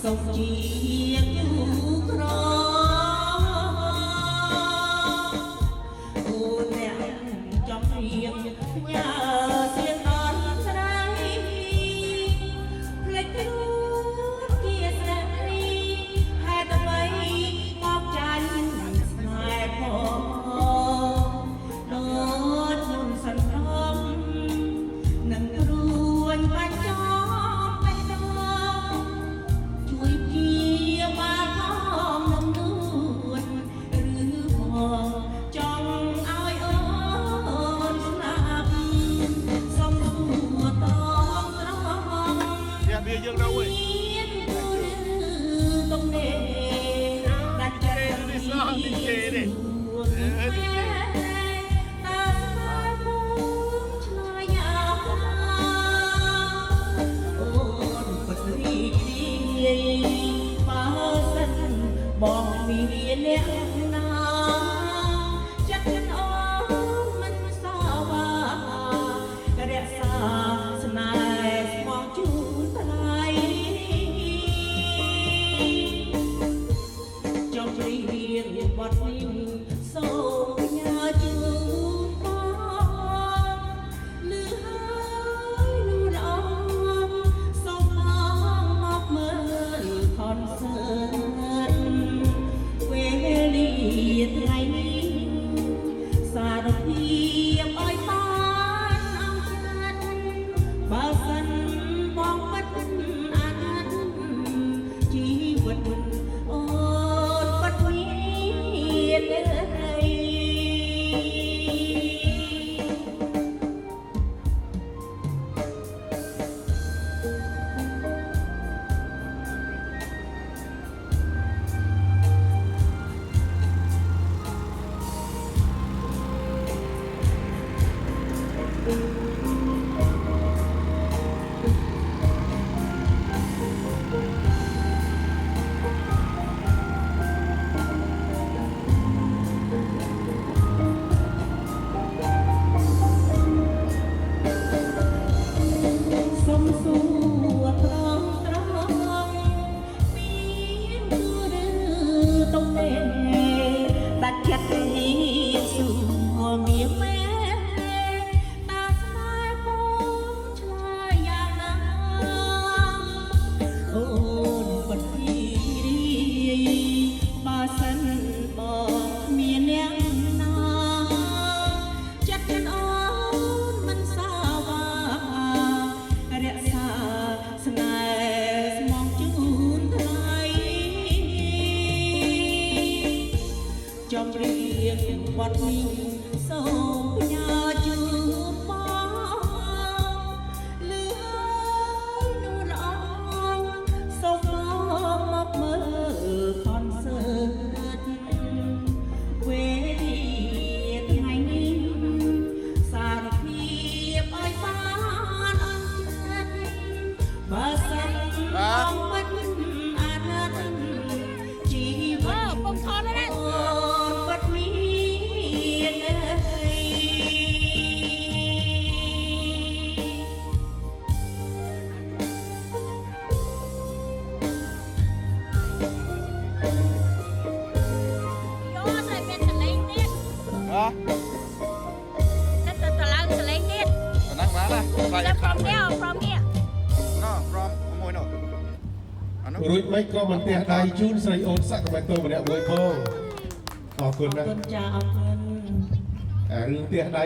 សុខជាយូរក្រអូអ្នកចំរៀងញ៉ាសៀងដល់ស្រីភ្លេចគ្រូជាស្រីហេតុអ្វីមកចាញ់ស្នេហ៍ផងដូចខ្ញុំសន្សំនឹងរួញបាច់ចោលបេះដូងជួយជាបានផងនឹងនួនឬផងចង់ឲ្យអូនស្លាប់សុំសួរតងត្រង់យ៉ាវាយើងទៅវិញតុងនេះដាច់ចិត្តនេះសោះនេះគេនេះបងមានអ្នកណាចិត្តអូនមិនសោវារក្សាស្នេហ៍ស្មងជូនថ្លៃចង់រៀនបទនេះសូមញ៉ាជូនបងលឺហើយលូនអមសូមបងមកមើលខនសើថ្ងៃនេះសារភាពឲ្យបានអង្គចិត្តបើសិនបងពិតអាណិតជីវិតអូនពិតមានអីដាច់ចិត្តនេះសួរមានមែតាស្នេហ៍បងឆ្លើយយ៉ាងណាអូនពិតរីបើសិនបងមានអ្នកណាចិត្តអូនមិនសាវារក្សាស្នេហ៍ស្មងជូនថ្លៃចំរៀងបទនេះសូមផ្ញើជូនបងលឺហើយនូនអងសូមមកមើលខនសើតវេលាថ្ងៃនេះសារភាពឲ្យបានអង្គចិត្តបើសិនបងពិតអាណិតជីវិតបងថតណារួចមិនក៏មិនផ្ទះដៃជូនស្រីអូនសក្តិតោម្នាក់មួយផងអរគុណណាស់ចាអរគុណរឿងផ្ទះដៃ